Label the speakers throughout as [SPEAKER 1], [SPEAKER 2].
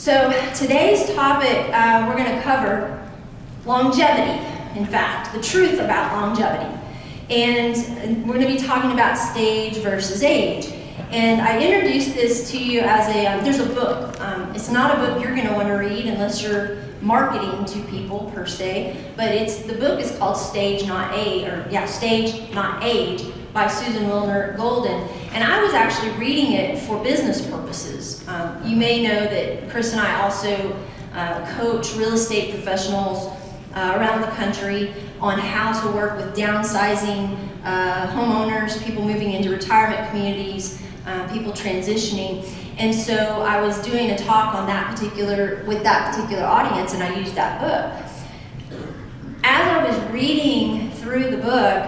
[SPEAKER 1] So today's topic, we're going to cover longevity, in fact, the truth about longevity. And we're going to be talking about stage versus age. And I introduced this to you as there's a book. It's not a book you're going to want to read unless you're marketing to people per se, but the book is called Stage Not Age by Susan Wilner Golden. And I was actually reading it for business purposes. You may know that Chris and I also coach real estate professionals around the country on how to work with downsizing homeowners, people moving into retirement communities, people transitioning. And so I was doing a talk on with that particular audience, and I used that book. As I was reading through the book,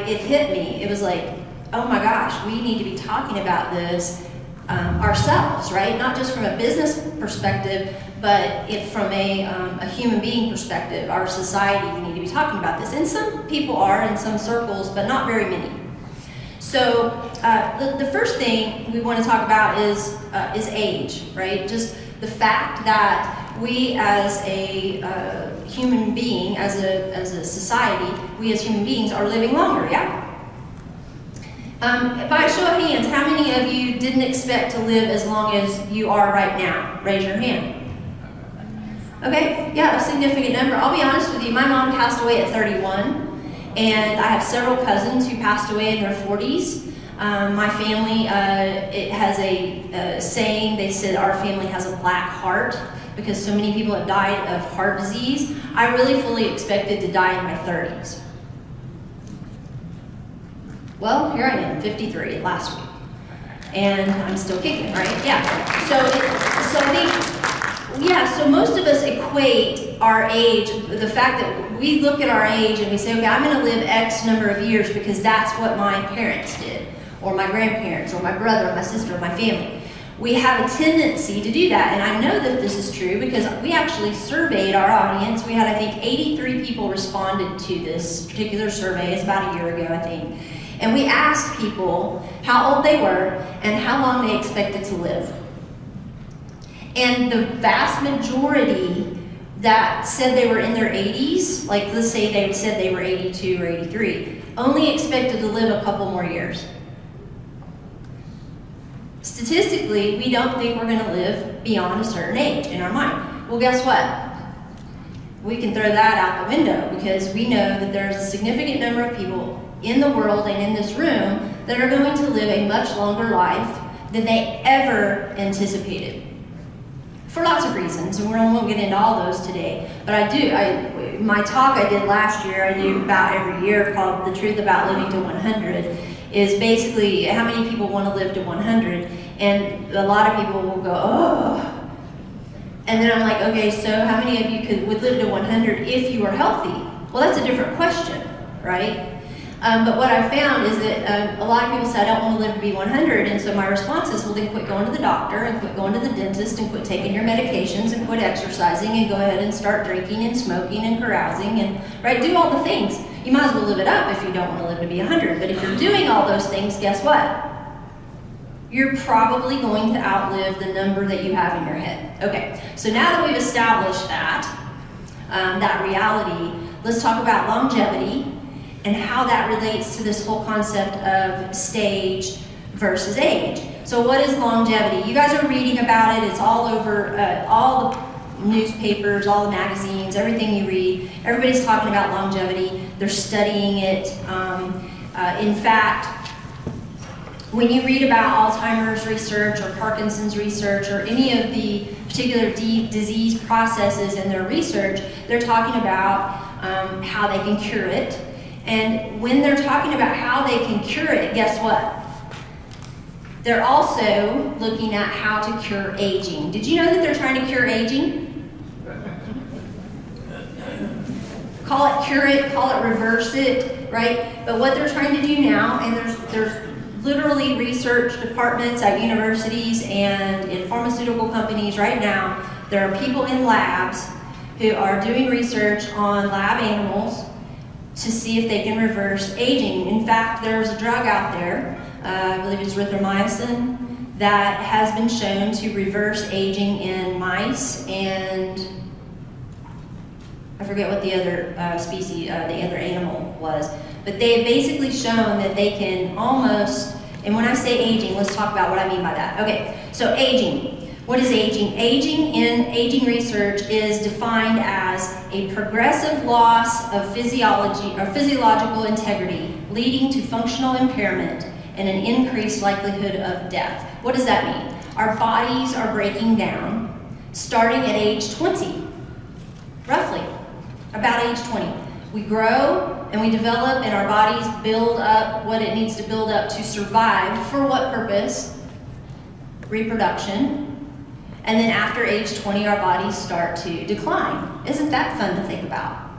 [SPEAKER 1] it hit me. It was like, oh my gosh, we need to be talking about this ourselves, right? Not just from a business perspective, but from a human being perspective, our society, we need to be talking about this. And some people are in some circles, but not very many. So the first thing we want to talk about is age, right? Just the fact that we as a human being, as a society, we as human beings are living longer, yeah? By a show of hands, how many of you didn't expect to live as long as you are right now? Raise your hand. Okay, yeah, a significant number. I'll be honest with you, my mom passed away at 31. And I have several cousins who passed away in their 40s. My family, it has a saying, they said our family has a black heart because so many people have died of heart disease. I really fully expected to die in my 30s. Well, here I am, 53 last week. And I'm still kicking, right? Yeah. So most of us equate our age, the fact that we look at our age and we say, okay, I'm going to live X number of years because that's what my parents did, or my grandparents, or my brother, or my sister, or my family. We have a tendency to do that, and I know that this is true because we actually surveyed our audience. We had, I think, 83 people responded to this particular survey. It's about a year ago, I think. And we asked people how old they were and how long they expected to live. And the vast majority that said they were in their 80s, like let's say they said they were 82 or 83, only expected to live a couple more years. Statistically, we don't think we're going to live beyond a certain age in our mind. Well, guess what? We can throw that out the window because we know that there's a significant number of people in the world and in this room that are going to live a much longer life than they ever anticipated. For lots of reasons, and we won't get into all those today, but my talk I did last year, I do about every year, called The Truth About Living to 100, is basically how many people want to live to 100, and a lot of people will go, oh. And then I'm like, okay, so how many of you would live to 100 if you were healthy? Well, that's a different question, right? But what I found is that a lot of people say, I don't want to live to be 100, and so my response is, well, then quit going to the doctor, and quit going to the dentist, and quit taking your medications, and quit exercising, and go ahead and start drinking, and smoking, and carousing, and do all the things. You might as well live it up if you don't want to live to be 100, but if you're doing all those things, guess what? You're probably going to outlive the number that you have in your head. Okay, so now that we've established that reality, let's talk about longevity, and how that relates to this whole concept of stage versus age. So what is longevity? You guys are reading about it. It's all over all the newspapers, all the magazines, everything you read. Everybody's talking about longevity. They're studying it. In fact, when you read about Alzheimer's research or Parkinson's research or any of the particular disease processes in their research, they're talking about how they can cure it. And when they're talking about how they can cure it, guess what? They're also looking at how to cure aging. Did you know that they're trying to cure aging? Call it cure it, call it reverse it, right? But what they're trying to do now, and there's literally research departments at universities and in pharmaceutical companies right now, there are people in labs who are doing research on lab animals to see if they can reverse aging. In fact, there's a drug out there, I believe it's erythromycin, that has been shown to reverse aging in mice and I forget what the other species, the other animal was, but they have basically shown that they can almost, and when I say aging, let's talk about what I mean by that. Okay, so aging. What is aging? Aging in aging research is defined as a progressive loss of physiology or physiological integrity leading to functional impairment and an increased likelihood of death. What does that mean? Our bodies are breaking down starting at age 20, roughly, about age 20. We grow and we develop and our bodies build up what it needs to build up to survive. For what purpose? Reproduction. And then after age 20, our bodies start to decline. Isn't that fun to think about?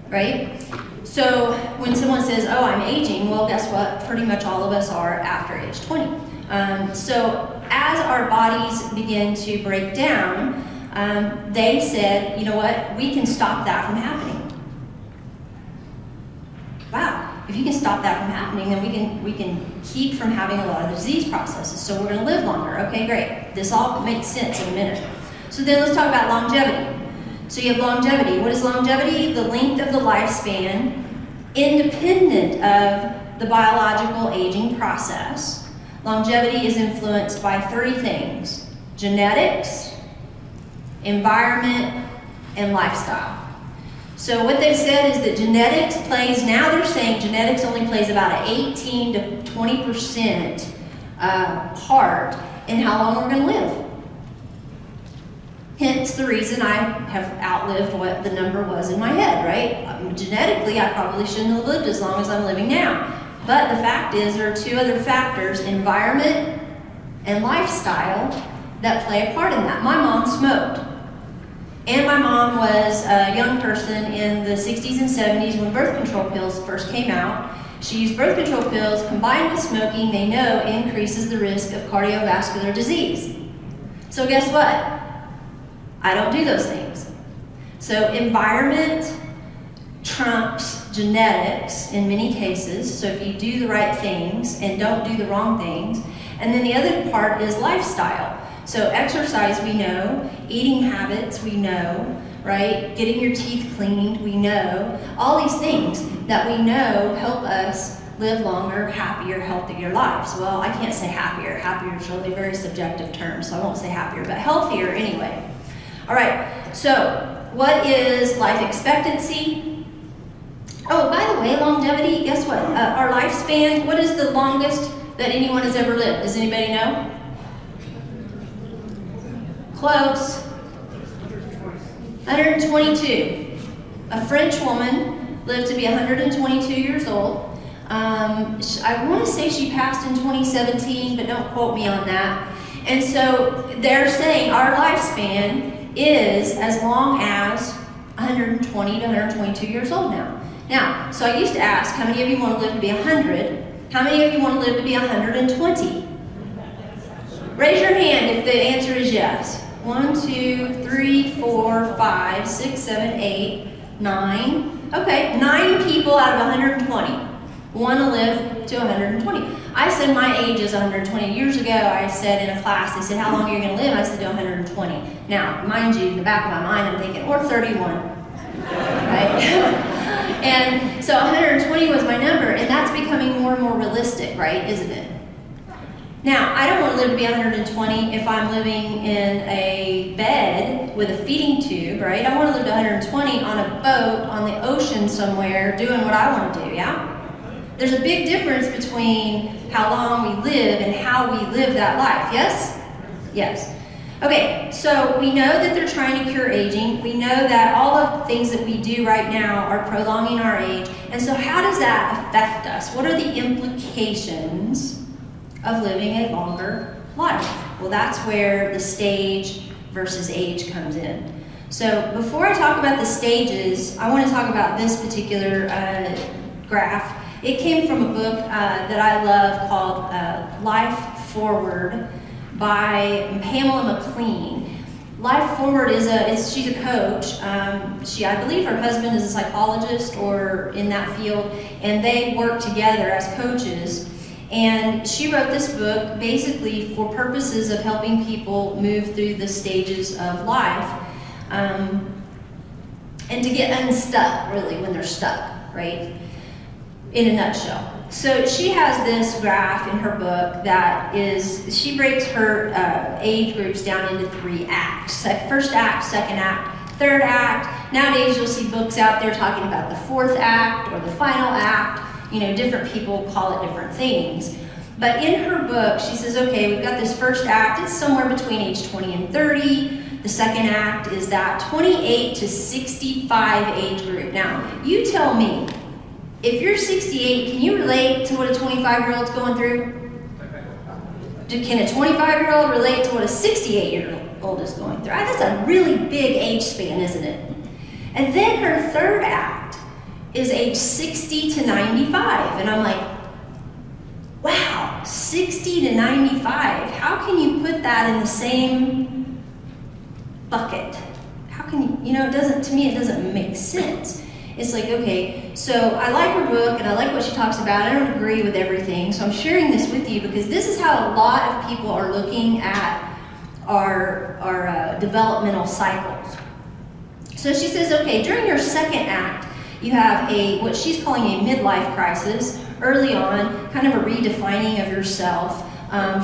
[SPEAKER 1] Right? So when someone says, oh, I'm aging, well, guess what? Pretty much all of us are after age 20. So as our bodies begin to break down, they said, you know what? We can stop that from happening. Wow. If you can stop that from happening, then we can keep from having a lot of the disease processes. So we're going to live longer. Okay, great. This all makes sense in a minute. So then let's talk about longevity. So you have longevity. What is longevity? The length of the lifespan, independent of the biological aging process. Longevity is influenced by 3 things: genetics, environment, and lifestyle. So what they've said is that genetics plays, now they're saying genetics only plays about an 18 to 20% part in how long we're going to live. Hence the reason I have outlived what the number was in my head, right? Genetically, I probably shouldn't have lived as long as I'm living now. But the fact is, there are 2 other factors, environment and lifestyle, that play a part in that. My mom smoked. And my mom was a young person in the 60s and 70s when birth control pills first came out. She used birth control pills combined with smoking, they know increases the risk of cardiovascular disease. So guess what? I don't do those things. So environment trumps genetics in many cases. So if you do the right things and don't do the wrong things. And then the other part is lifestyle. So exercise, we know. Eating habits, we know, right? Getting your teeth cleaned, we know. All these things that we know help us live longer, happier, healthier lives. Well, I can't say happier. Happier is really a very subjective term, so I won't say happier, but healthier anyway. All right, so what is life expectancy? Oh, by the way, longevity, guess what? Our lifespan, what is the longest that anyone has ever lived? Does anybody know? Close. 122. A French woman lived to be 122 years old. I want to say she passed in 2017, but don't quote me on that. And so they're saying our lifespan is as long as 120 to 122 years old now. Now, so I used to ask, how many of you want to live to be 100? How many of you want to live to be 120? Raise your hand if the answer is yes. 1, 2, 3, 4, 5, 6, 7, 8, 9. Okay, 9 people out of 120 want to live to 120. I said my age is 120. Years ago, I said in a class, they said, how long are you going to live? I said to 120. Now, mind you, in the back of my mind, I'm thinking, or 31, right? And so 120 was my number, and that's becoming more and more realistic, right, isn't it? Now, I don't want to live to be 120 if I'm living in a bed with a feeding tube, right? I want to live to 120 on a boat on the ocean somewhere doing what I want to do, yeah? There's a big difference between how long we live and how we live that life, yes? Yes. Okay, so we know that they're trying to cure aging. We know that all of the things that we do right now are prolonging our age. And so how does that affect us? What are the implications of living a longer life? Well, that's where the stage versus age comes in. So before I talk about the stages, I want to talk about this particular graph. It came from a book that I love called Life Forward by Pamela McLean. Life Forward she's a coach. I believe her husband is a psychologist or in that field, and they work together as coaches. And she wrote this book basically for purposes of helping people move through the stages of life, and to get unstuck, really, when they're stuck, right? In a nutshell. So she has this graph in her book that is, she breaks her age groups down into 3 acts. First act, second act, third act. Nowadays you'll see books out there talking about the 4th act or the final act. You know, different people call it different things. But in her book, she says, okay, we've got this first act, it's somewhere between age 20 and 30. The second act is that 28 to 65 age group. Now, you tell me, if you're 68, can you relate to what a 25-year-old's going through? Can a 25-year-old relate to what a 68-year-old is going through? That's a really big age span, isn't it? And then her third act is age 60 to 95. And I'm like, wow, 60 to 95. How can you put that in the same bucket? How can you know, it doesn't, to me, it doesn't make sense. It's like, okay, so I like her book and I like what she talks about. I don't agree with everything, so I'm sharing this with you because this is how a lot of people are looking at our developmental cycles. So she says, okay, during your second act, you have what she's calling a midlife crisis. Early on, kind of a redefining of yourself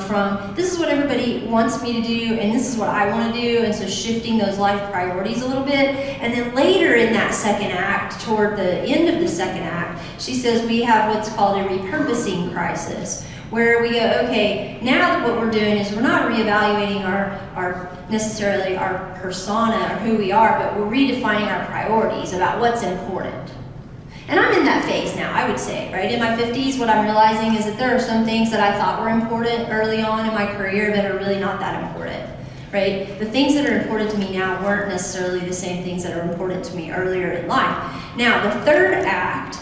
[SPEAKER 1] from this is what everybody wants me to do and this is what I want to do, and so shifting those life priorities a little bit. And then later in that second act, toward the end of the second act, she says we have what's called a repurposing crisis, where we go, okay, now what we're doing is we're not reevaluating necessarily our persona or who we are, but we're redefining our priorities about what's important. And I'm in that phase now, I would say, right? In my 50s, what I'm realizing is that there are some things that I thought were important early on in my career that are really not that important, right? The things that are important to me now weren't necessarily the same things that are important to me earlier in life. Now, the third act,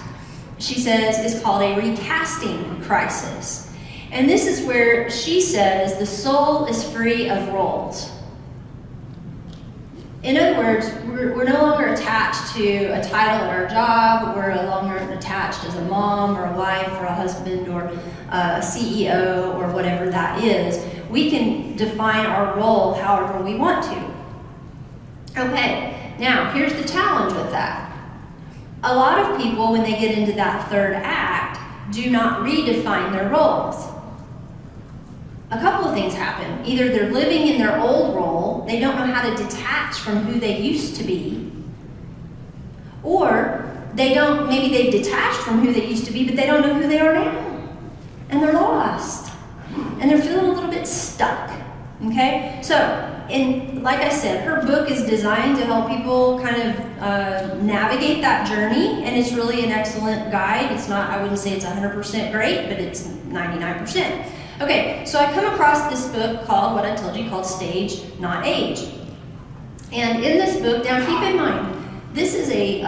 [SPEAKER 1] she says, is called a recasting crisis. And this is where she says the soul is free of roles. In other words, we're no longer attached to a title at our job. We're no longer attached as a mom or a wife or a husband or a CEO or whatever that is. We can define our role however we want to. Okay, now here's the challenge with that. A lot of people, when they get into that third act, do not redefine their roles. A couple of things happen. Either they're living in their old role, they don't know how to detach from who they used to be, or maybe they've detached from who they used to be, but they don't know who they are now. And they're lost. And they're feeling a little bit stuck. Okay? So, like I said, her book is designed to help people kind of navigate that journey, and it's really an excellent guide. It's not, I wouldn't say it's 100% great, but it's 99%. Okay, so I come across this book called, what I told you, called Stage, Not Age. And in this book, now keep in mind, this is a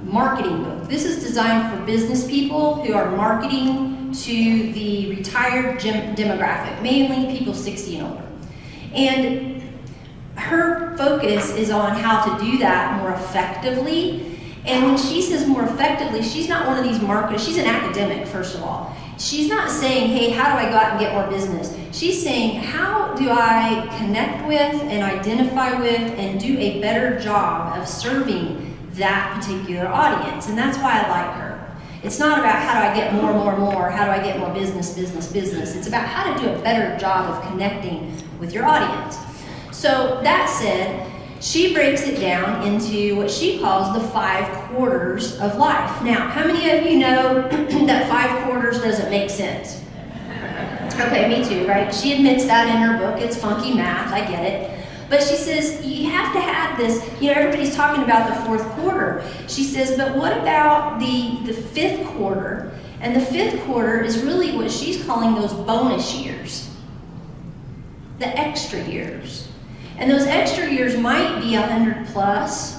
[SPEAKER 1] marketing book. This is designed for business people who are marketing to the retired demographic, mainly people 60 and older. And her focus is on how to do that more effectively. And when she says more effectively, she's not one of these marketers. She's an academic, first of all. She's not saying, hey, how do I go out and get more business? She's saying, how do I connect with and identify with and do a better job of serving that particular audience? And that's why I like her. It's not about how do I get more, how do I get more business. It's about how to do a better job of connecting with your audience. So that said, she breaks it down into what she calls the 5 quarters of life. Now, how many of you know that 5 quarters doesn't make sense? Okay, me too, right? She admits that in her book. It's funky math, I get it. But she says, you have to have this, everybody's talking about the 4th quarter. She says, but what about the 5th quarter? And the 5th quarter is really what she's calling those bonus years, the extra years. And those extra years might be 100 plus,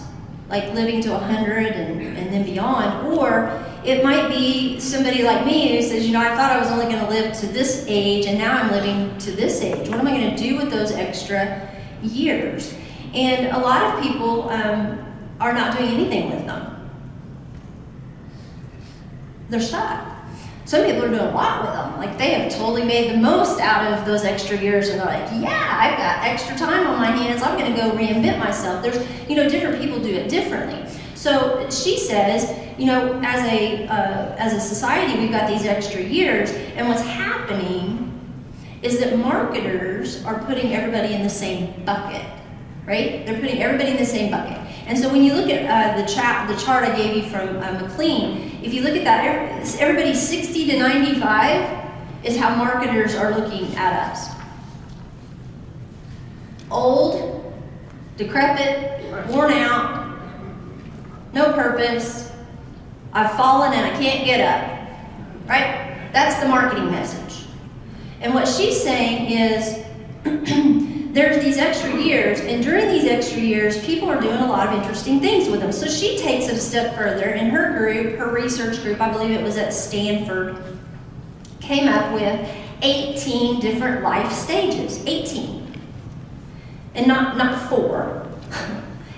[SPEAKER 1] like living to 100 and then beyond, or it might be somebody like me who says, I thought I was only going to live to this age, and now I'm living to this age. What am I going to do with those extra years? And a lot of people are not doing anything with them. They're stuck. Some people are doing a lot with them. Like they have totally made the most out of those extra years, and they're like, yeah, I've got extra time on my hands. I'm going to go reinvent myself. There's, different people do it differently. So she says, as a society, we've got these extra years, and what's happening is that marketers are putting everybody in the same bucket, right? They're putting everybody in the same bucket. And so when you look at the chart I gave you from McLean, if you look at that, everybody 60 to 95 is how marketers are looking at us. Old, decrepit, worn out, no purpose, I've fallen and I can't get up, right? That's the marketing message. And what she's saying is, there's these extra years, and during these extra years, people are doing a lot of interesting things with them. So she takes it a step further, and her group, her research group, I believe it was at Stanford, came up with 18 different life stages. 18. And not 4,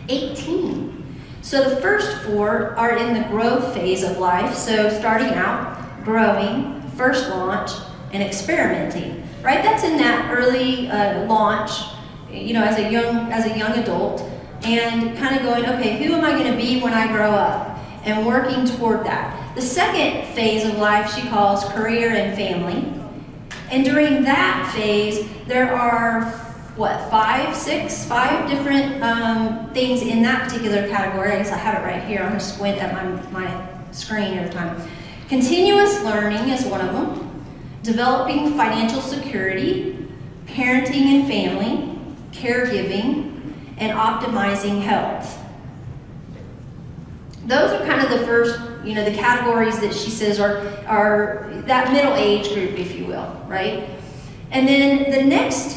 [SPEAKER 1] 18. So the first 4 are in the growth phase of life, so starting out, growing, first launch, and experimenting. Right, that's in that early launch, as a young adult, and kind of going, okay, who am I going to be when I grow up, and working toward that. The second phase of life she calls career and family, and during that phase there are 5 different things in that particular category. I guess I have it right here. I'm going to squint at my screen every time. Continuous learning is one of them. Developing financial security, parenting and family, caregiving, and optimizing health. Those are kind of the first, the categories that she says are that middle age group, if you will, right? And then the next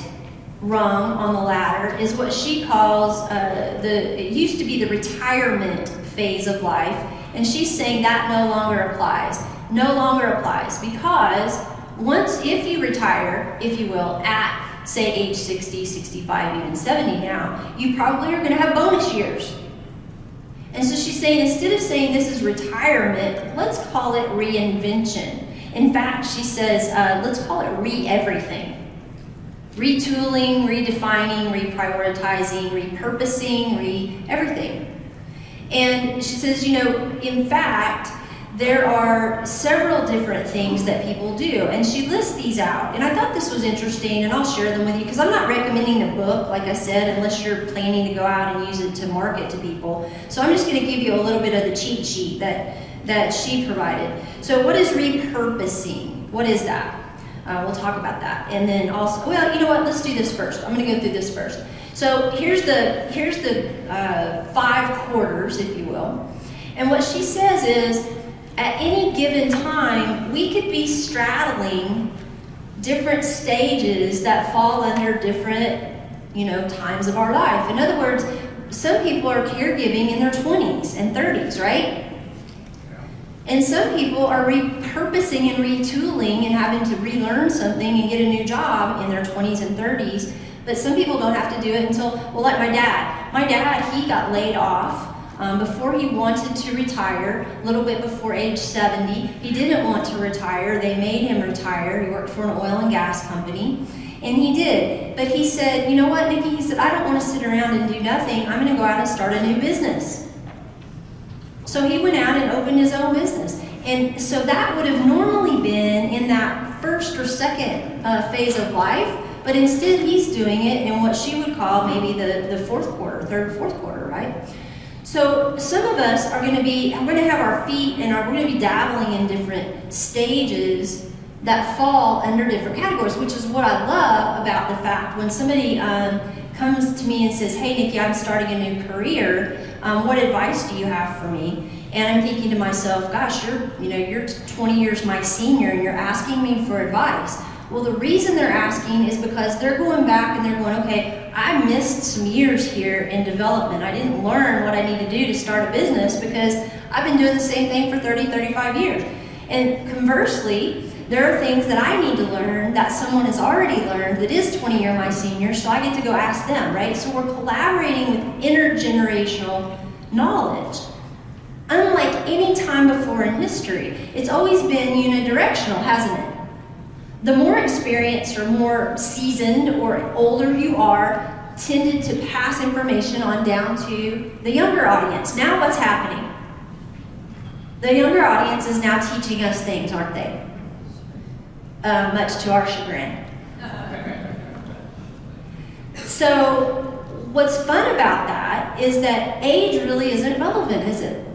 [SPEAKER 1] rung on the ladder is what she calls it used to be the retirement phase of life, and she's saying that no longer applies. No longer applies because if you retire, if you will, at, say, age 60, 65, even 70 now, you probably are going to have bonus years. And so she's saying, instead of saying this is retirement, let's call it reinvention. In fact, she says, let's call it re-everything. Retooling, redefining, reprioritizing, repurposing, re-everything. And she says, in fact, there are several different things that people do, and she lists these out. And I thought this was interesting, and I'll share them with you, because I'm not recommending a book, like I said, unless you're planning to go out and use it to market to people. So I'm just going to give you a little bit of the cheat sheet that she provided. So what is repurposing? What is that? We'll talk about that. And then also, well, you know what? Let's do this first. I'm going to go through this first. So here's the 5 quarters, if you will. And what she says is, at any given time, we could be straddling different stages that fall under different, times of our life. In other words, some people are caregiving in their 20s and 30s, right? And some people are repurposing and retooling and having to relearn something and get a new job in their 20s and 30s. But some people don't have to do it until, like my dad. My dad, he got laid off before he wanted to retire, a little bit before age 70. He didn't want to retire. They made him retire. He worked for an oil and gas company, and he did. But he said, you know what, Nikki? He said, I don't want to sit around and do nothing. I'm going to go out and start a new business. So he went out and opened his own business. And so that would have normally been in that first or second phase of life, but instead he's doing it in what she would call maybe the fourth quarter, third, fourth quarter, right? So some of us are going to have our feet and we're going to be dabbling in different stages that fall under different categories, which is what I love about the fact when somebody comes to me and says, hey, Nikki, I'm starting a new career. What advice do you have for me? And I'm thinking to myself, gosh, you're 20 years my senior and you're asking me for advice. Well, the reason they're asking is because they're going back and they're going, okay, I missed some years here in development. I didn't learn what I need to do to start a business because I've been doing the same thing for 30, 35 years. And conversely, there are things that I need to learn that someone has already learned that is 20 years my senior, so I get to go ask them, right? So we're collaborating with intergenerational knowledge. Unlike any time before in history. It's always been unidirectional, hasn't it? The more experienced or more seasoned or older you are, tended to pass information on down to the younger audience. Now what's happening? The younger audience is now teaching us things, aren't they? Much to our chagrin. So what's fun about that is that age really isn't relevant, is it?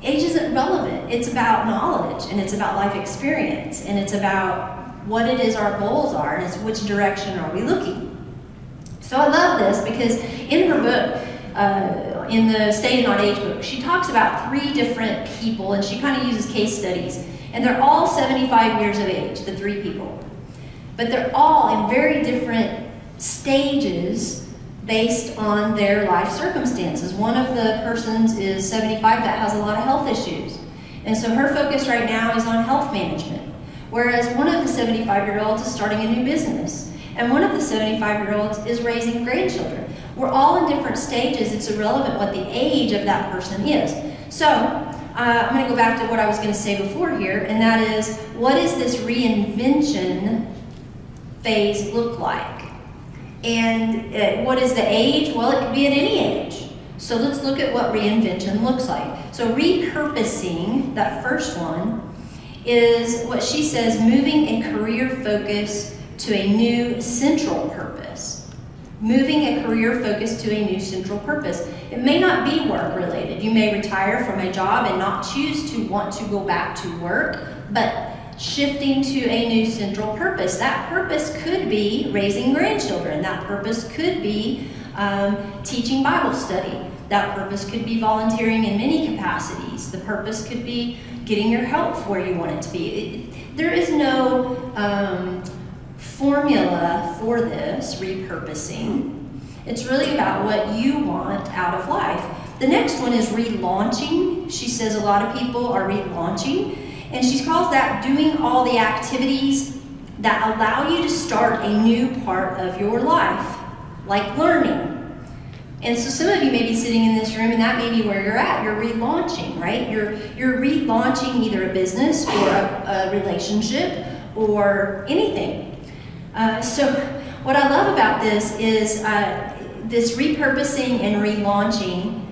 [SPEAKER 1] Age isn't relevant. It's about knowledge, and it's about life experience, and it's about what it is our goals are, and it's which direction are we looking. So I love this because in her book, in the Stay Not Age book, she talks about 3 different people, and she kind of uses case studies, and they're all 75 years of age, the 3 people. But they're all in very different stages based on their life circumstances. One of the persons is 75 that has a lot of health issues, and so her focus right now is on health management. Whereas one of the 75-year-olds is starting a new business, and one of the 75-year-olds is raising grandchildren. We're all in different stages. It's irrelevant what the age of that person is. So I'm going to go back to what I was going to say before here, and that is, what does this reinvention phase look like? And what is the age? Well, it could be at any age. So let's look at what reinvention looks like. So repurposing, that first one, is what she says, moving a career focus to a new central purpose. Moving a career focus to a new central purpose. It may not be work related. You may retire from a job and not choose to want to go back to work, but shifting to a new central purpose. That purpose could be raising grandchildren. That purpose could be teaching Bible study. That purpose could be volunteering in many capacities. The purpose could be getting your health where you want it to be. There is no formula for this repurposing. It's really about what you want out of life. The next one is relaunching. She says a lot of people are relaunching, and she calls that doing all the activities that allow you to start a new part of your life, like learning. And so some of you may be sitting in this room, and that may be where you're at. You're relaunching, right? You're relaunching either a business or a relationship or anything. So what I love about this is this repurposing and relaunching.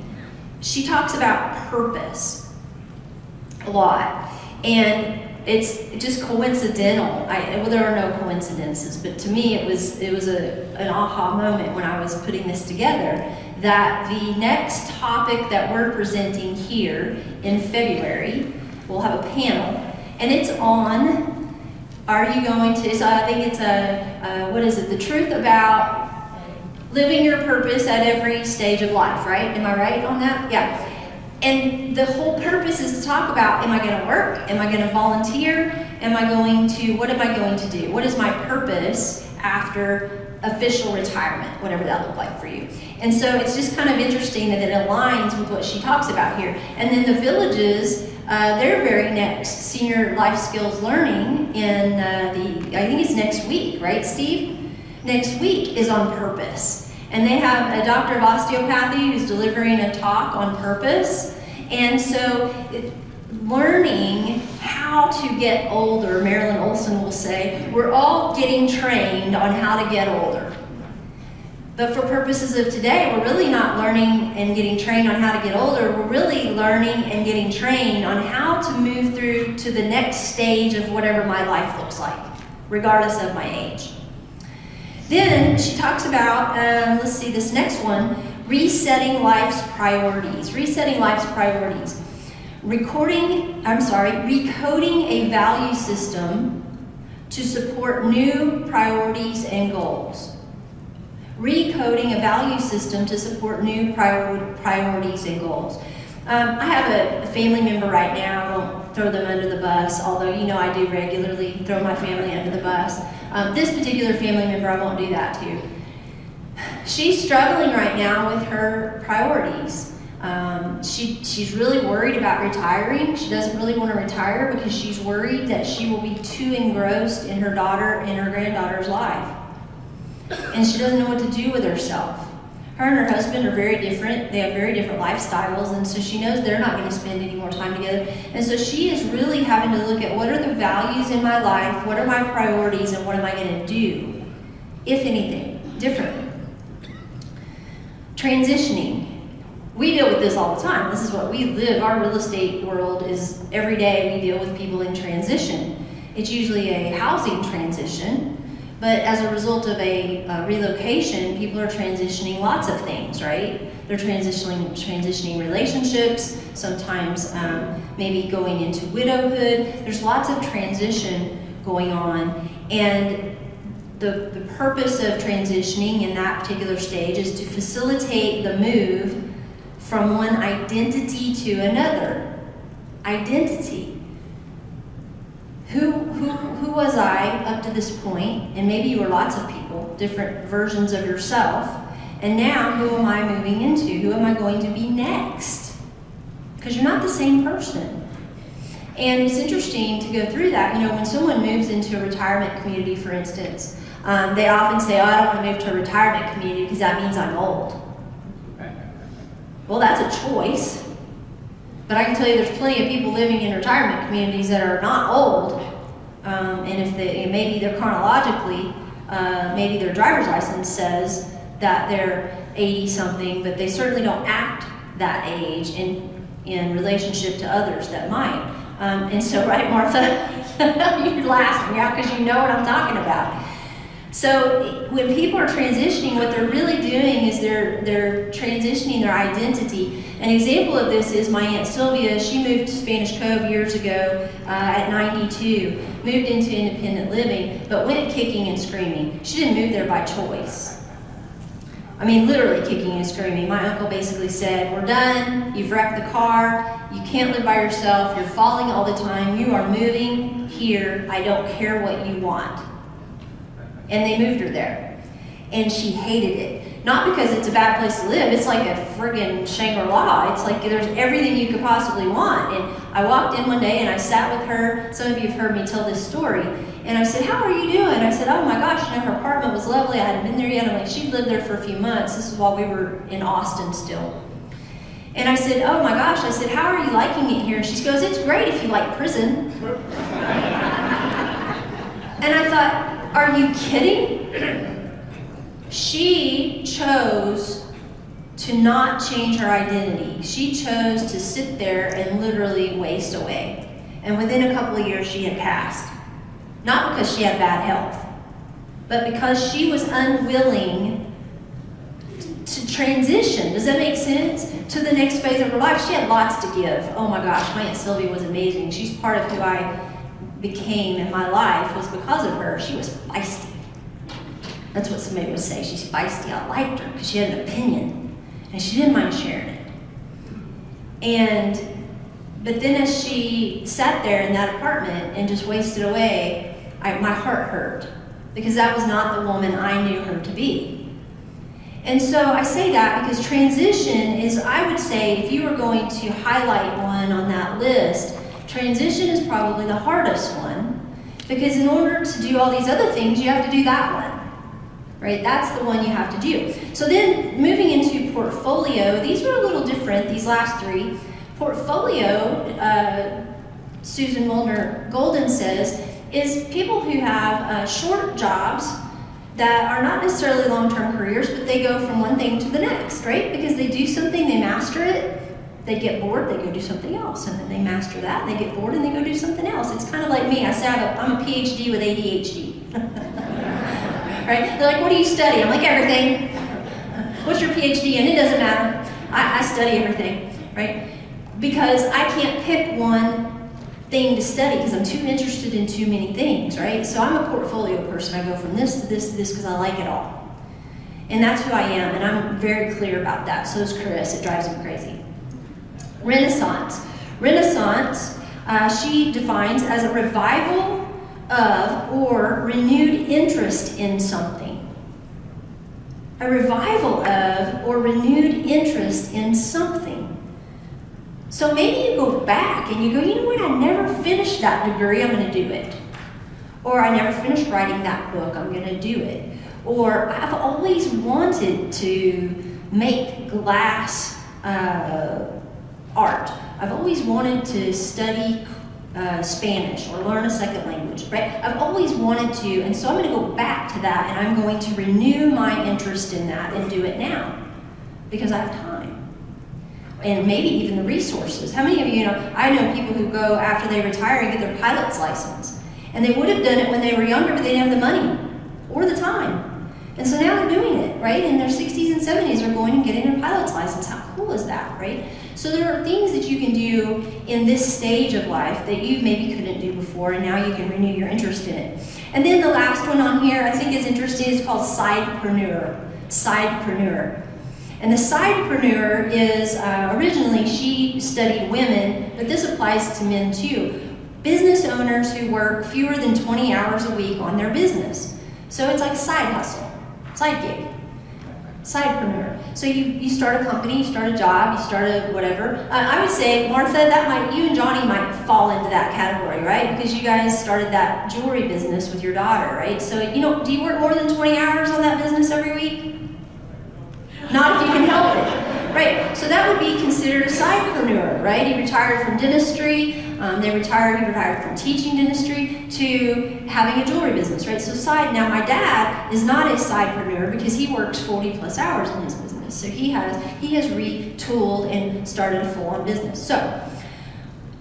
[SPEAKER 1] She talks about purpose a lot, and it's just coincidental. Well, there are no coincidences, but to me it was an aha moment when I was putting this together, that the next topic that we're presenting here in February, we'll have a panel, and it's on, are you going to, so I think it's what is it, the truth about living your purpose at every stage of life, right? Am I right on that? Yeah. And the whole purpose is to talk about, am I going to work? Am I going to volunteer? What am I going to do? What is my purpose after official retirement, whatever that looked like for you? And so it's just kind of interesting that it aligns with what she talks about here. And then the villages, their very next senior life skills learning in I think it's next week, right, Steve? Next week is on purpose. And they have a doctor of osteopathy who's delivering a talk on purpose. And so learning how to get older, Marilyn Olson will say, we're all getting trained on how to get older. But for purposes of today, we're really not learning and getting trained on how to get older. We're really learning and getting trained on how to move through to the next stage of whatever my life looks like, regardless of my age. Then she talks about, let's see, this next one, resetting life's priorities. Resetting life's priorities. Recoding a value system to support new priorities and goals. Recoding a value system to support new priorities and goals. I have a family member right now. I won't throw them under the bus, although you know I do regularly throw my family under the bus. This particular family member, I won't do that to. She's struggling right now with her priorities. She's really worried about retiring. She doesn't really want to retire because she's worried that she will be too engrossed in her daughter and her granddaughter's life. And she doesn't know what to do with herself. Her and her husband are very different. They have very different lifestyles, and so she knows they're not going to spend any more time together. And so she is really having to look at what are the values in my life, what are my priorities, and what am I going to do, if anything, differently. Transitioning. We deal with this all the time. This is what we live. Our real estate world is every day we deal with people in transition. It's usually a housing transition. But as a result of a relocation, people are transitioning lots of things, right? They're transitioning relationships, sometimes maybe going into widowhood. There's lots of transition going on. And the purpose of transitioning in that particular stage is to facilitate the move from one identity to another. Identity. Who was I up to this point? And maybe you were lots of people, different versions of yourself. And now, who am I moving into? Who am I going to be next? Because you're not the same person. And it's interesting to go through that. You know, when someone moves into a retirement community, for instance, they often say, oh, I don't want to move to a retirement community because that means I'm old. Well, that's a choice. But I can tell you there's plenty of people living in retirement communities that are not old. And if maybe they're chronologically, maybe their driver's license says that they're 80-something, but they certainly don't act that age in relationship to others that might. And so, right, Martha? You're laughing, yeah, because you know what I'm talking about. So when people are transitioning, what they're really doing is they're transitioning their identity. An example of this is my Aunt Sylvia. She moved to Spanish Cove years ago at 92, moved into independent living, but went kicking and screaming. She didn't move there by choice. I mean, literally kicking and screaming. My uncle basically said, we're done, you've wrecked the car, you can't live by yourself, you're falling all the time, you are moving here, I don't care what you want. And they moved her there. And she hated it. Not because it's a bad place to live, it's like a friggin' Shangri-La. It's like there's everything you could possibly want. And I walked in one day and I sat with her. Some of you have heard me tell this story. And I said, how are you doing? I said, oh my gosh, you know, her apartment was lovely. I hadn't been there yet. I'm like, she'd lived there for a few months. This is while we were in Austin still. And I said, oh my gosh, I said, how are you liking it here? And she goes, it's great if you like prison. And I thought, are you kidding? She chose to not change her identity. She chose to sit there and literally waste away. And within a couple of years, she had passed. Not because she had bad health, but because she was unwilling to transition. Does that make sense? To the next phase of her life. She had lots to give. Oh my gosh, my Aunt Sylvia was amazing. She's part of who I became in my life was because of her. She was feisty. That's what somebody would say. She's feisty. I liked her because she had an opinion and she didn't mind sharing it. But then as she sat there in that apartment and just wasted away, my heart hurt because that was not the woman I knew her to be. And so I say that because transition is, I would say, if you were going to highlight one on that list, transition is probably the hardest one, because in order to do all these other things, you have to do that one, right? That's the one you have to do. So then moving into portfolio, these are a little different, these last three. Portfolio, Susan Molnar Golden says, is people who have short jobs that are not necessarily long-term careers, but they go from one thing to the next, right? Because they do something, they master it, they get bored, they go do something else, and then they master that, and they get bored, and they go do something else. It's kind of like me. I say I'm a PhD with ADHD. Right? They're like, what do you study? I'm like, everything. What's your PhD in? It doesn't matter. I study everything, right? Because I can't pick one thing to study because I'm too interested in too many things, right? So I'm a portfolio person. I go from this to this to this because I like it all. And that's who I am, and I'm very clear about that. So is Chris. It drives him crazy. Renaissance. Renaissance, she defines as a revival of or renewed interest in something. A revival of or renewed interest in something. So maybe you go back and you go, you know what, I never finished that degree, I'm going to do it. Or I never finished writing that book, I'm going to do it. Or I've always wanted to make glass art. I've always wanted to study Spanish or learn a second language, right? I've always wanted to, and so I'm going to go back to that, and I'm going to renew my interest in that and do it now because I have time. And maybe even the resources. How many of you know, I know people who go after they retire and get their pilot's license. And they would have done it when they were younger, but they didn't have the money or the time. And so now they're doing it, right? In their 60s and 70s, they're going and getting their pilot's license. How cool is that, right? So there are things that you can do in this stage of life that you maybe couldn't do before, and now you can renew your interest in it. And then the last one on here I think is interesting. It's called sidepreneur. Sidepreneur. And the sidepreneur is, originally she studied women, but this applies to men too. Business owners who work fewer than 20 hours a week on their business. So it's like a side hustle, side gig, sidepreneur. So you start a company, you start a job, you start a whatever. I would say, Martha, you and Johnny might fall into that category, right? Because you guys started that jewelry business with your daughter, right? So, do you work more than 20 hours on that business every week? Not if you can help it, right? So that would be considered a sidepreneur, right? He retired from dentistry, he retired from teaching dentistry to having a jewelry business, right? So now my dad is not a sidepreneur because he works 40 plus hours in his business. So he has retooled and started a full-on business. So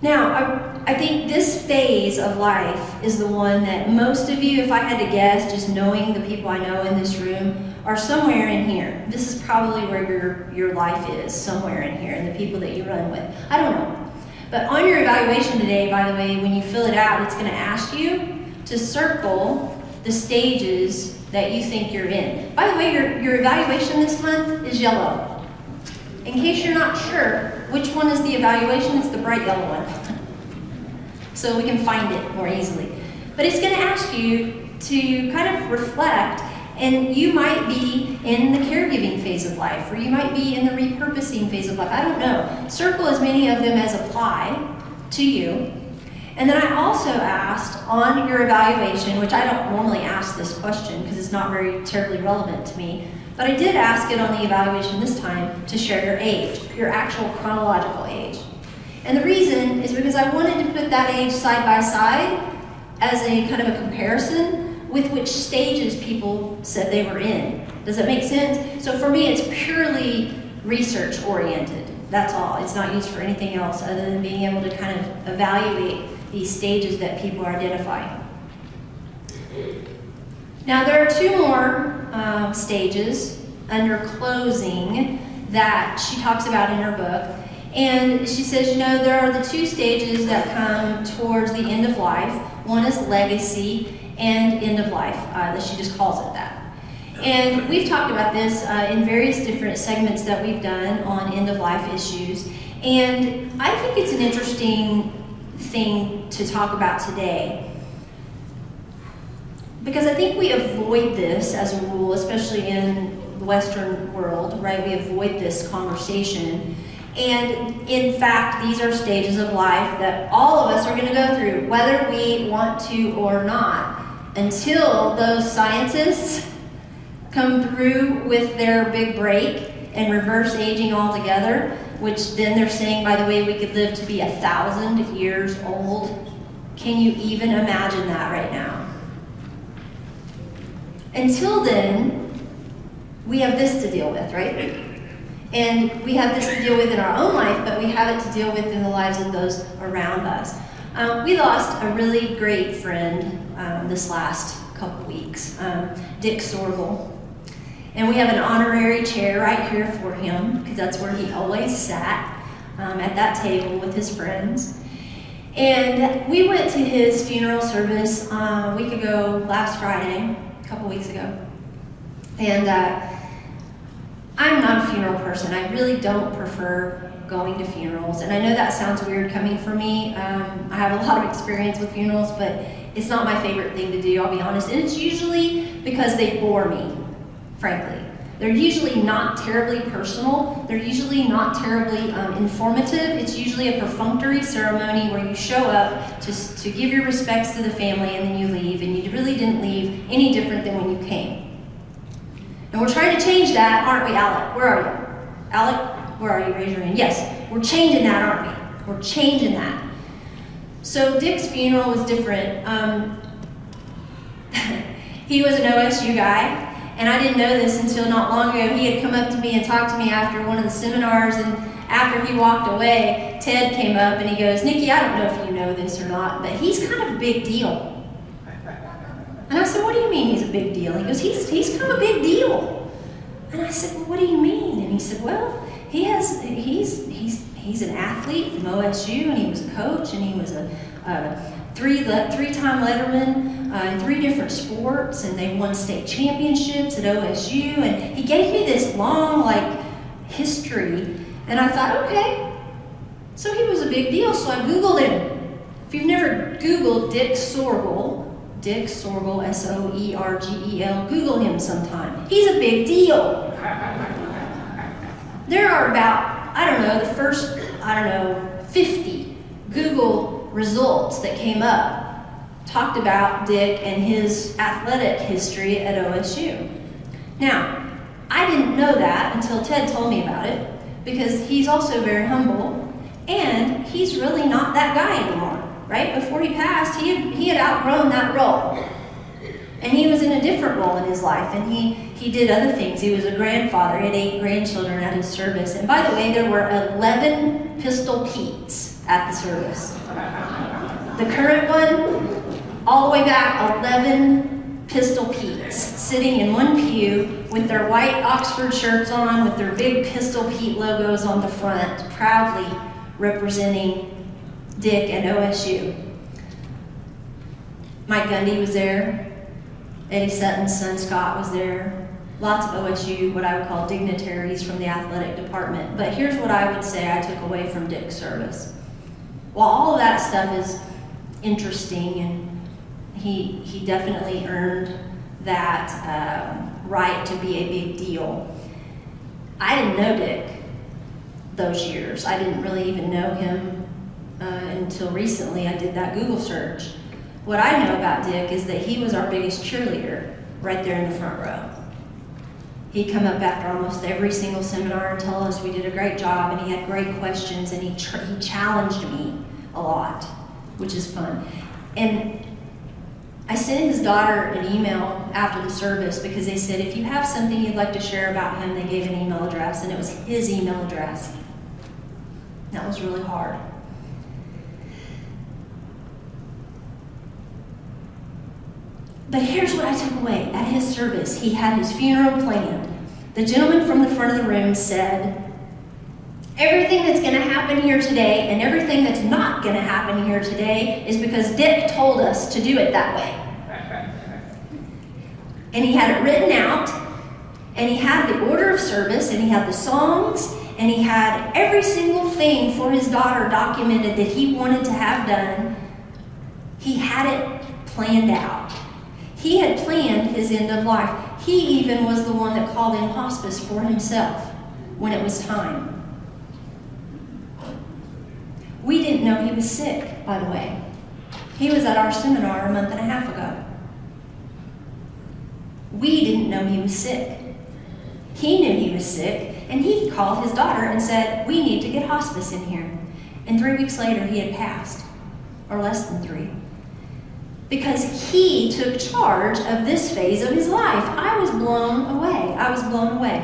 [SPEAKER 1] now I think this phase of life is the one that most of you, if I had to guess, just knowing the people I know in this room, are somewhere in here. This is probably where your life is, somewhere in here, and the people that you run with. I don't know. But on your evaluation today, by the way, when you fill it out, it's going to ask you to circle the stages that you think you're in. By the way, your evaluation this month is yellow. In case you're not sure which one is the evaluation, it's the bright yellow one. So we can find it more easily. But it's going to ask you to kind of reflect. And you might be in the caregiving phase of life, or you might be in the repurposing phase of life. I don't know. Circle as many of them as apply to you. And then I also asked on your evaluation, which I don't normally ask this question because it's not very terribly relevant to me, but I did ask it on the evaluation this time to share your age, your actual chronological age. And the reason is because I wanted to put that age side by side as a kind of a comparison with which stages people said they were in. Does that make sense? So for me, it's purely research oriented. That's all. It's not used for anything else other than being able to kind of evaluate these stages that people are identifying. Now there are two more stages under closing that she talks about in her book. And she says, there are the two stages that come towards the end of life. One is legacy and end of life, that she just calls it that. And we've talked about this in various different segments that we've done on end of life issues. And I think it's an interesting thing to talk about today. Because I think we avoid this as a rule, especially in the Western world, right? We avoid this conversation. And in fact, these are stages of life that all of us are going to go through, whether we want to or not, until those scientists come through with their big break and reverse aging altogether, which then they're saying, by the way, we could live to be 1,000 years old. Can you even imagine that right now? Until then, we have this to deal with, right? And we have this to deal with in our own life, but we have it to deal with in the lives of those around us. We lost a really great friend this last couple weeks, Dick Sorgel. And we have an honorary chair right here for him, because that's where he always sat, at that table with his friends. And we went to his funeral service a week ago, last Friday, a couple weeks ago. And I'm not a funeral person. I really don't prefer going to funerals. And I know that sounds weird coming from me. I have a lot of experience with funerals, but it's not my favorite thing to do, I'll be honest. And it's usually because they bore me, frankly. They're usually not terribly personal. They're usually not terribly informative. It's usually a perfunctory ceremony where you show up to give your respects to the family and then you leave, and you really didn't leave any different than when you came. And we're trying to change that, aren't we, Alec? Where are you? Alec, where are you? Raise your hand. Yes, we're changing that, aren't we? We're changing that. So Dick's funeral was different. He was an OSU guy, and I didn't know this until not long ago. He had come up to me and talked to me after one of the seminars, and after he walked away, Ted came up and he goes, Nikki, I don't know if you know this or not, but he's kind of a big deal. And I said, what do you mean he's a big deal? He goes, he's kind of a big deal. And I said, well, what do you mean? And he said, well, he's an athlete from OSU, and he was a coach, and he was a three-time letterman in 3 different sports, and they won state championships at OSU, and he gave me this long, history, and I thought, okay, so he was a big deal, so I Googled him. If you've never Googled Dick Sorgel, S-O-E-R-G-E-L, Google him sometime. He's a big deal. There are about, the first, 50 Google results that came up talked about Dick and his athletic history at OSU. Now, I didn't know that until Ted told me about it, because he's also very humble, and he's really not that guy anymore, right? Before he passed, he had outgrown that role. And he was in a different role in his life, and he did other things. He was a grandfather. He had 8 grandchildren at his service. And by the way, there were 11 Pistol Petes at the service. The current one, all the way back, 11 Pistol Petes, sitting in one pew with their white Oxford shirts on, with their big Pistol Pete logos on the front, proudly representing Dick and OSU. Mike Gundy was there. Eddie Sutton's son Scott was there. Lots of OSU, what I would call dignitaries from the athletic department. But here's what I would say I took away from Dick's service. While all of that stuff is interesting, and he definitely earned that right to be a big deal, I didn't know Dick those years. I didn't really even know him until recently. I did that Google search. What I know about Dick is that he was our biggest cheerleader right there in the front row. He'd come up after almost every single seminar and tell us we did a great job, and he had great questions, and he challenged me a lot, which is fun. And I sent his daughter an email after the service because they said, if you have something you'd like to share about him, they gave an email address, and it was his email address. That was really hard. But here's what I took away. At his service, he had his funeral planned. The gentleman from the front of the room said, everything that's going to happen here today and everything that's not going to happen here today is because Dick told us to do it that way. And he had it written out, and he had the order of service, and he had the songs, and he had every single thing for his daughter documented that he wanted to have done. He had it planned out. He had planned his end of life. He even was the one that called in hospice for himself when it was time. We didn't know he was sick, by the way. He was at our seminar a month and a half ago. We didn't know he was sick. He knew he was sick, and he called his daughter and said, we need to get hospice in here. And 3 weeks later, he had passed, or less than 3. Because he took charge of this phase of his life. I was blown away. I was blown away.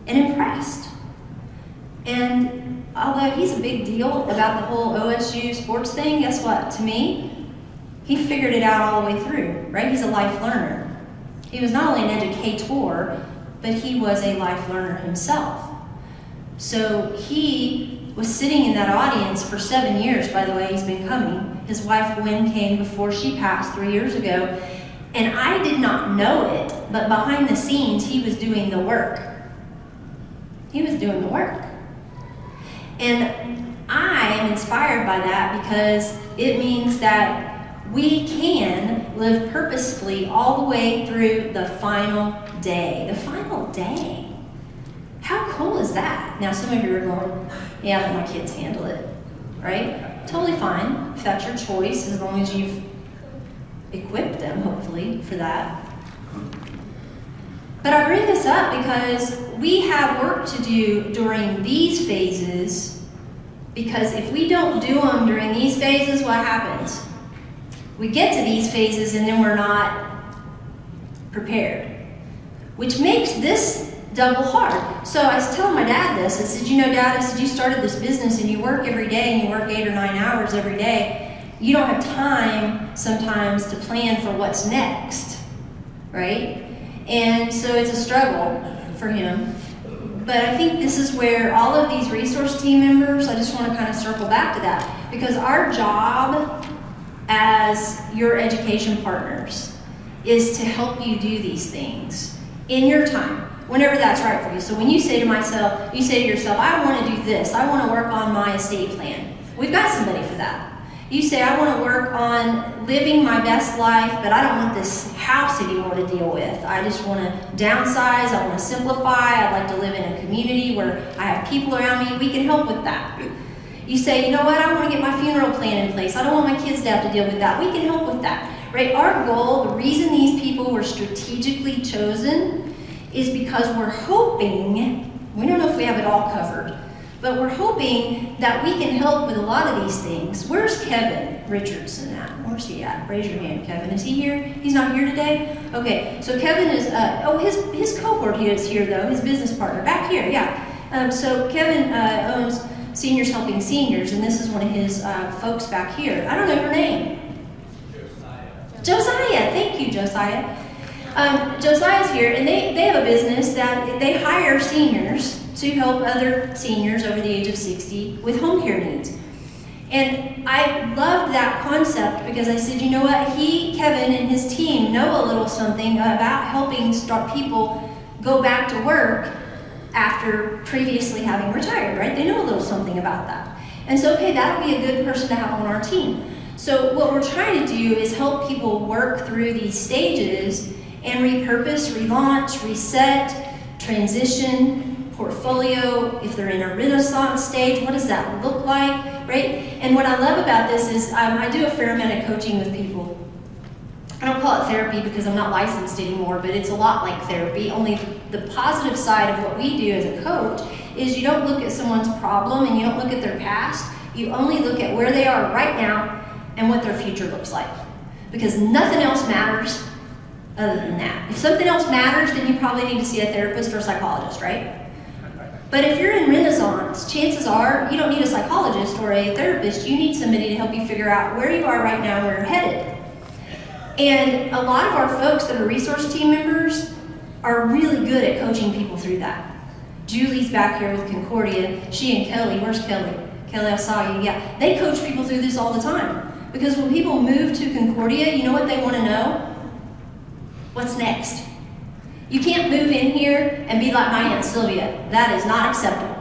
[SPEAKER 1] And impressed. And although he's a big deal about the whole OSU sports thing, guess what? To me, he figured it out all the way through, right? He's a life learner. He was not only an educator, but he was a life learner himself. So he was sitting in that audience for 7 years, by the way, he's been coming. His wife Gwen came before she passed 3 years ago, and I did not know it, but behind the scenes, he was doing the work. He was doing the work. And I am inspired by that because it means that we can live purposefully all the way through the final day. The final day. How cool is that? Now, some of you are going, yeah, let my kids handle it, right? Totally fine, if that's your choice, as long as you've equipped them, hopefully, for that. But I bring this up because we have work to do during these phases, because if we don't do them during these phases, what happens? We get to these phases and then we're not prepared, which makes this double hard. So I was telling my dad this. I said, you know, Dad, I said, you started this business and you work every day and you work 8 or 9 hours every day. You don't have time sometimes to plan for what's next, right? And so it's a struggle for him. But I think this is where all of these resource team members, I just want to kind of circle back to that, because our job as your education partners is to help you do these things in your time, whenever that's right for you. So when you say to yourself, I want to do this, I want to work on my estate plan. We've got somebody for that. You say, I want to work on living my best life, but I don't want this house anymore to deal with. I just want to downsize, I want to simplify, I'd like to live in a community where I have people around me. We can help with that. You say, you know what, I want to get my funeral plan in place. I don't want my kids to have to deal with that. We can help with that, right? Our goal, the reason these people were strategically chosen is because we're hoping, we don't know if we have it all covered, but we're hoping that we can help with a lot of these things. Where's Kevin Richardson at? Where's he at? Raise your hand, Kevin. Is he here? He's not here today? Okay, so Kevin is, his cohort is here though, his business partner, back here, yeah. So Kevin owns Seniors Helping Seniors, and this is one of his folks back here. I don't know your name. Josiah, thank you, Josiah. Josiah's here, and they have a business that they hire seniors to help other seniors over the age of 60 with home care needs. And I loved that concept because I said, you know what, Kevin and his team know a little something about helping start people go back to work after previously having retired, right? They know a little something about that. And so, okay, that'll be a good person to have on our team. So what we're trying to do is help people work through these stages and repurpose, relaunch, reset, transition, portfolio. If they're in a renaissance stage, what does that look like, right? And what I love about this is I do a fair amount of coaching with people. I don't call it therapy because I'm not licensed anymore, but it's a lot like therapy, only the positive side of what we do as a coach is you don't look at someone's problem and you don't look at their past, you only look at where they are right now and what their future looks like. Because nothing else matters other than that. If something else matters, then you probably need to see a therapist or a psychologist, right? But if you're in Renaissance, chances are you don't need a psychologist or a therapist. You need somebody to help you figure out where you are right now and where you're headed. And a lot of our folks that are resource team members are really good at coaching people through that. Julie's back here with Concordia. She and Kelly, where's Kelly? Kelly, I saw you, yeah. They coach people through this all the time. Because when people move to Concordia, you know what they want to know? What's next? You can't move in here and be like my Aunt Sylvia. That is not acceptable.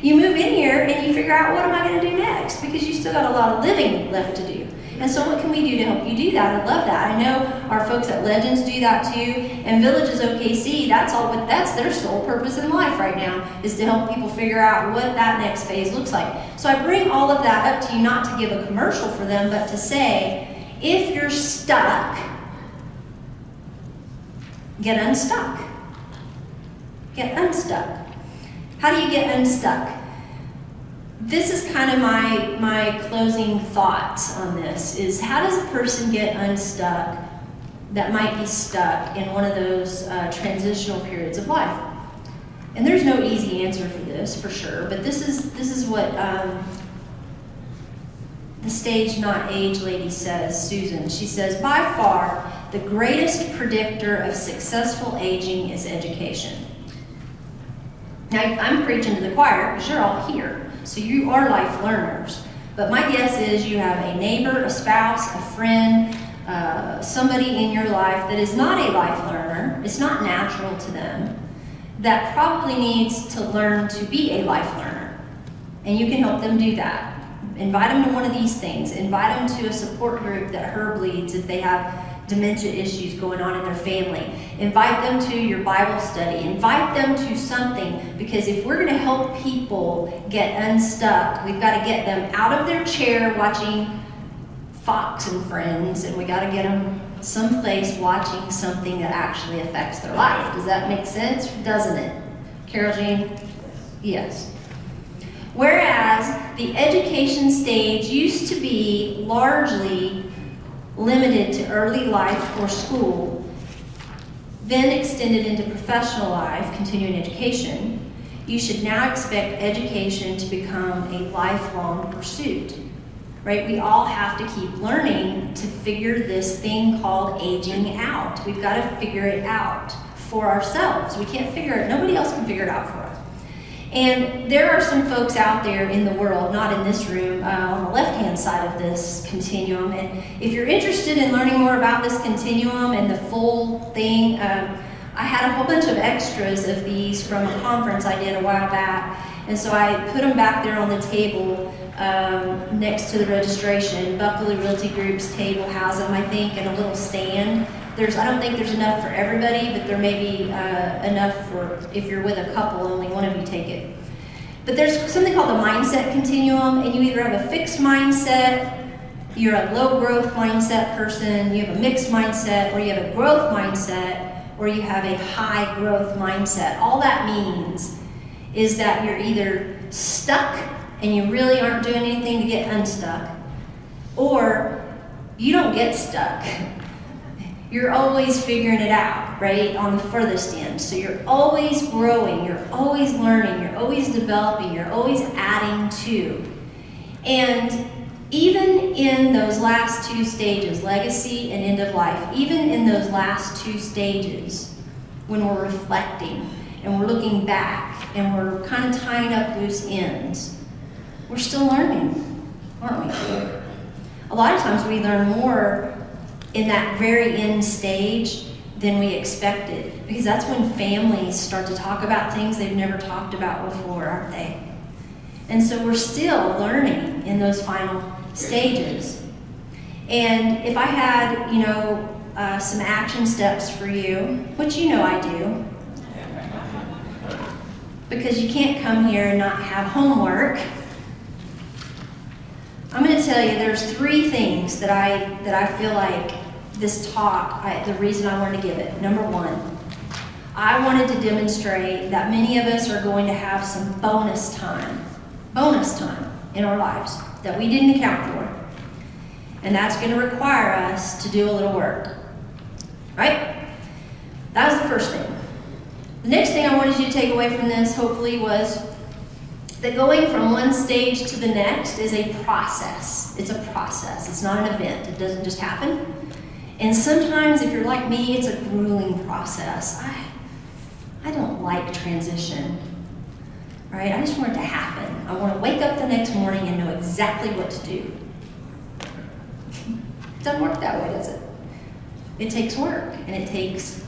[SPEAKER 1] You move in here and you figure out, what am I going to do next? Because you still got a lot of living left to do. And so what can we do to help you do that? I love that. I know our folks at Legends do that too. And Villages OKC, that's their sole purpose in life right now, is to help people figure out what that next phase looks like. So I bring all of that up to you, not to give a commercial for them, but to say, if you're stuck, get unstuck. Get unstuck. How do you get unstuck? This is kind of my closing thoughts on this, is how does a person get unstuck that might be stuck in one of those transitional periods of life? And there's no easy answer for this, for sure, but this is what the stage not age lady says, Susan. She says, by far, the greatest predictor of successful aging is education. Now, I'm preaching to the choir because you're all here, so you are life learners. But my guess is you have a neighbor, a spouse, a friend, somebody in your life that is not a life learner, it's not natural to them, that probably needs to learn to be a life learner. And you can help them do that. Invite them to one of these things. Invite them to a support group that Herb leads if they have dementia issues going on in their family. Invite them to your Bible study. Invite them to something, because if we're going to help people get unstuck, we've got to get them out of their chair watching Fox and Friends, and we got to get them someplace watching something that actually affects their life. Does that make sense? Doesn't it? Carol Jean? Yes. Whereas the education stage used to be largely limited to early life or school, then extended into professional life, continuing education, you should now expect education to become a lifelong pursuit, right? We all have to keep learning to figure this thing called aging out. We've got to figure it out for ourselves. We can't figure it, nobody else can figure it out for us. And there are some folks out there in the world, not in this room, on the left-hand side of this continuum. And if you're interested in learning more about this continuum and the full thing, I had a whole bunch of extras of these from a conference I did a while back. And so I put them back there on the table next to the registration. Buckley Realty Group's table has them, I think, in a little stand. I don't think there's enough for everybody, but there may be enough for if you're with a couple, only one of you take it. But there's something called the mindset continuum, and you either have a fixed mindset, you're a low growth mindset person, you have a mixed mindset, or you have a growth mindset, or you have a high growth mindset. All that means is that you're either stuck and you really aren't doing anything to get unstuck, or you don't get stuck. You're always figuring it out, right, on the furthest end. So you're always growing, you're always learning, you're always developing, you're always adding to. And even in those last two stages, legacy and end of life, even in those last two stages, when we're reflecting and we're looking back and we're kind of tying up loose ends, we're still learning, aren't we? A lot of times we learn more in that very end stage than we expected, because that's when families start to talk about things they've never talked about before, aren't they? And so we're still learning in those final stages. And if I had, some action steps for you, which I do, because you can't come here and not have homework, I'm going to tell you there's three things that I feel like this talk, the reason I wanted to give it. Number one, I wanted to demonstrate that many of us are going to have some bonus time in our lives that we didn't account for. And that's going to require us to do a little work, right? That was the first thing. The next thing I wanted you to take away from this, hopefully, was that going from one stage to the next is a process. It's a process. It's not an event. It doesn't just happen. And sometimes, if you're like me, it's a grueling process. I don't like transition, right? I just want it to happen. I want to wake up the next morning and know exactly what to do. It doesn't work that way, does it? It takes work, and it takes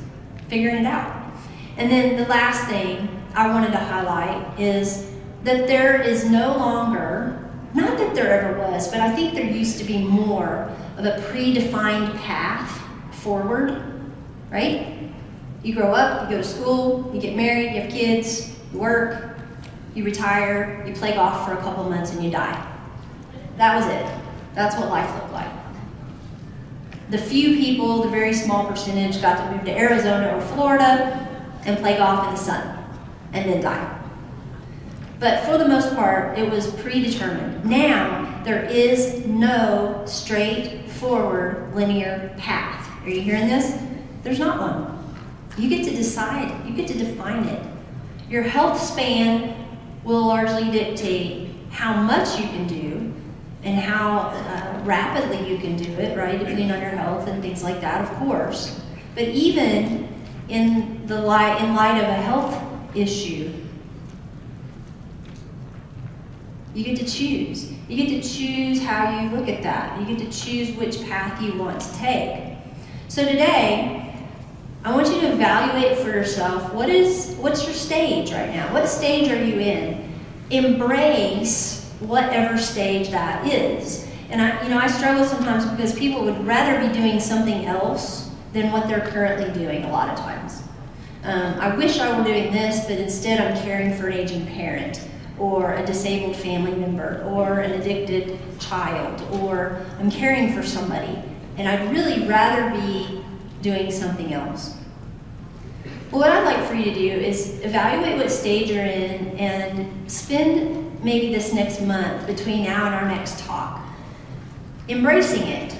[SPEAKER 1] figuring it out. And then the last thing I wanted to highlight is that there is no longer, not that there ever was, but I think there used to be more of a predefined path forward, right? You grow up, you go to school, you get married, you have kids, you work, you retire, you play golf for a couple months, and you die. That was it. That's what life looked like. The few people, the very small percentage, got to move to Arizona or Florida and play golf in the sun, and then die. But for the most part, it was predetermined. Now, there is no straightforward linear path. Are you hearing this? There's not one. You get to decide. You get to define it. Your health span will largely dictate how much you can do and how rapidly you can do it, right? Depending on your health and things like that, of course. But even in light of a health issue, you get to choose. You get to choose how you look at that. You get to choose which path you want to take. So today, I want you to evaluate for yourself, what's your stage right now? What stage are you in? Embrace whatever stage that is. And I struggle sometimes because people would rather be doing something else than what they're currently doing a lot of times. I wish I were doing this, but instead I'm caring for an aging parent, or a disabled family member, or an addicted child, or I'm caring for somebody. and I'd really rather be doing something else. Well, what I'd like for you to do is evaluate what stage you're in and spend maybe this next month between now and our next talk embracing it,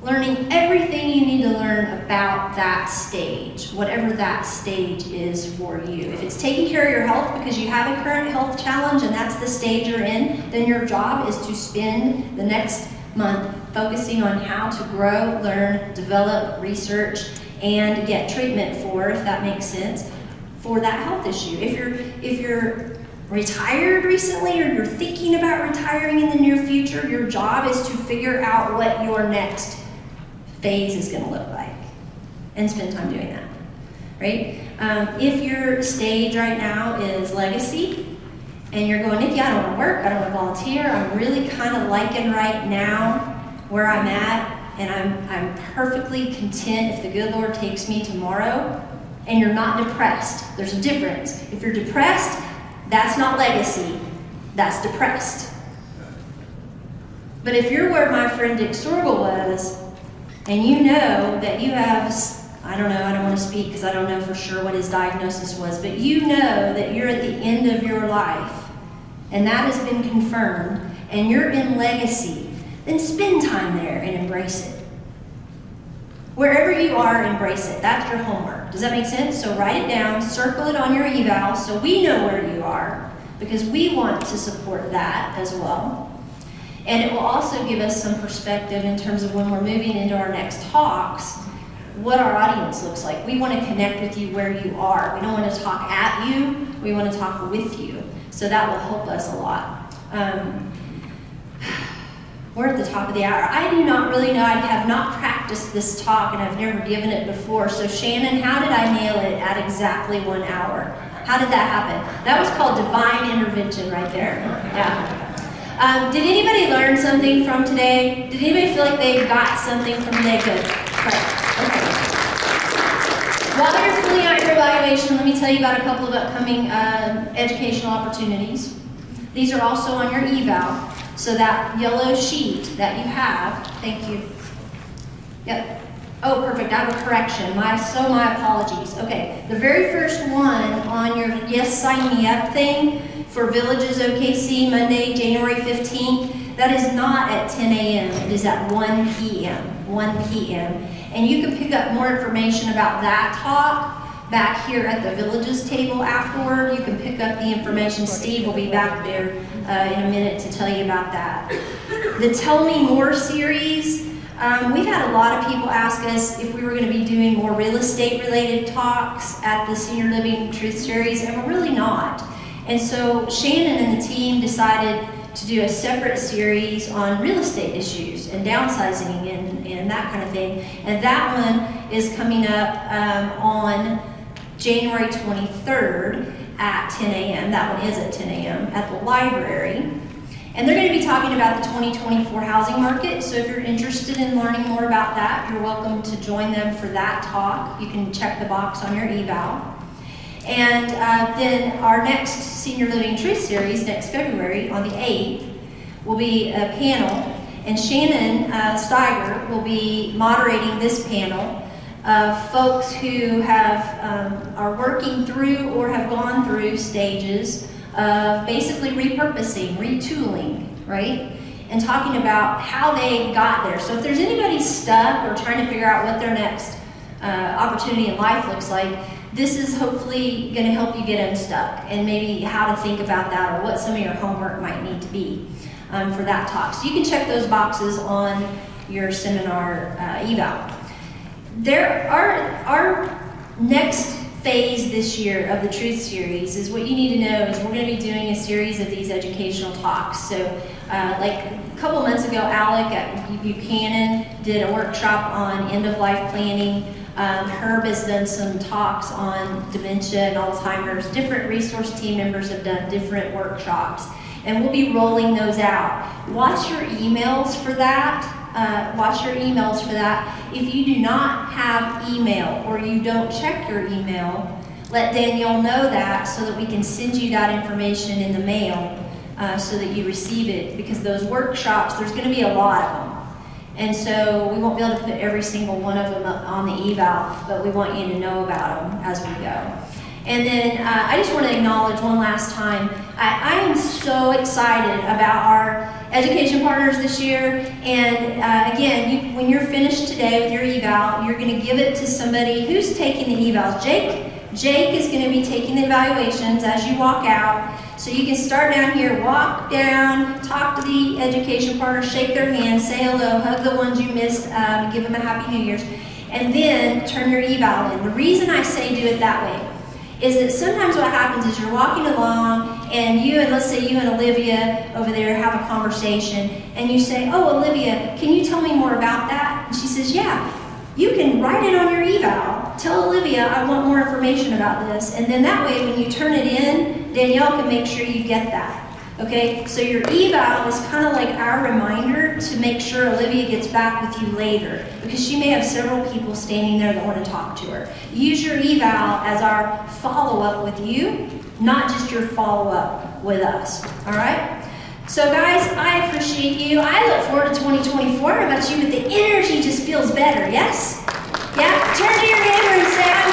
[SPEAKER 1] learning everything you need to learn about that stage, whatever that stage is for you. If it's taking care of your health because you have a current health challenge and that's the stage you're in, then your job is to spend the next month focusing on how to grow, learn, develop, research, and get treatment for, if that makes sense, for that health issue. If you're retired recently or you're thinking about retiring in the near future, your job is to figure out what your next phase is going to look like and spend time doing that, right? If your stage right now is legacy and you're going, Nikki, I don't want to work, I don't want to volunteer, I'm really kind of liking right now where I'm at, and I'm perfectly content if the good Lord takes me tomorrow, and you're not depressed. There's a difference. If you're depressed, that's not legacy, that's depressed. But if you're where my friend Dick Sorgel was, and you know that you have, I don't want to speak because I don't know for sure what his diagnosis was, but you know that you're at the end of your life, and that has been confirmed, and you're in legacy, then spend time there and embrace it. Wherever you are, embrace it. That's your homework. Does that make sense? So write it down, circle it on your eval so we know where you are, because we want to support that as well. And it will also give us some perspective in terms of when we're moving into our next talks, what our audience looks like. We want to connect with you where you are. We don't want to talk at you, we want to talk with you. So that will help us a lot. We're at the top of the hour. I do not really know. I have not practiced this talk and I've never given it before. So Shannon, how did I nail it at exactly 1 hour? How did that happen? That was called divine intervention right there. Yeah. Did anybody learn something from today? Did anybody feel like they got something from today? Good. Right. Okay. While you're filling out your evaluation, let me tell you about a couple of upcoming educational opportunities. These are also on your eval. So that yellow sheet that you have, thank you. Yep. Oh, perfect, I have a correction. My apologies. Okay, the very first one on your yes, sign me up thing for Villages OKC, Monday, January 15th, that is not at 10 a.m., it is at 1 p.m., 1 p.m. And you can pick up more information about that talk back here at the Villages table afterward. You can pick up the information. Steve will be back there in a minute to tell you about that. The Tell Me More series, we've had a lot of people ask us if we were going to be doing more real estate related talks at the Senior Living Truth Series, and we're really not. And so Shannon and the team decided to do a separate series on real estate issues and downsizing and that kind of thing. And that one is coming up on January 23rd at 10 a.m. That one is at 10 a.m. at the library. And they're going to be talking about the 2024 housing market. So if you're interested in learning more about that, you're welcome to join them for that talk. You can check the box on your eval. And then our next Senior Living Truth Series next February on the 8th will be a panel. And Shannon Steiger will be moderating this panel of folks who are working through or have gone through stages of basically repurposing, retooling, right? And talking about how they got there. So if there's anybody stuck or trying to figure out what their next opportunity in life looks like, this is hopefully going to help you get unstuck and maybe how to think about that or what some of your homework might need to be for that talk. So you can check those boxes on your seminar eval. Our next phase this year of the Truth Series is what you need to know is we're going to be doing a series of these educational talks. So like a couple months ago, Alec at Buchanan did a workshop on end-of-life planning. Herb has done some talks on dementia and Alzheimer's. Different resource team members have done different workshops. And we'll be rolling those out. Watch your emails for that. If you do not have email or you don't check your email, let Danielle know that so that we can send you that information in the mail so that you receive it, because those workshops, there's going to be a lot of them. And so we won't be able to put every single one of them up on the eval, but we want you to know about them as we go. And then I just want to acknowledge one last time, I am so excited about our education partners this year. And again, when you're finished today with your eval, you're going to give it to somebody who's taking the evals. Jake is going to be taking the evaluations as you walk out. So you can start down here, walk down, talk to the education partner, shake their hand, say hello, hug the ones you missed, give them a Happy New Year's, and then turn your eval in. The reason I say do it that way is that sometimes what happens is you're walking along and let's say you and Olivia over there have a conversation and you say, oh, Olivia, can you tell me more about that? And she says, yeah. You can write it on your eval. Tell Olivia, I want more information about this. And then that way, when you turn it in, Danielle can make sure you get that. Okay? So your eval is kind of like our reminder to make sure Olivia gets back with you later, because she may have several people standing there that want to talk to her. Use your eval as our follow-up with you, not just your follow-up with us. All right? So guys, I appreciate you. I look forward to 2024. How about you? But the energy just feels better, yes? Yeah? Turn to your neighbor and say, I'm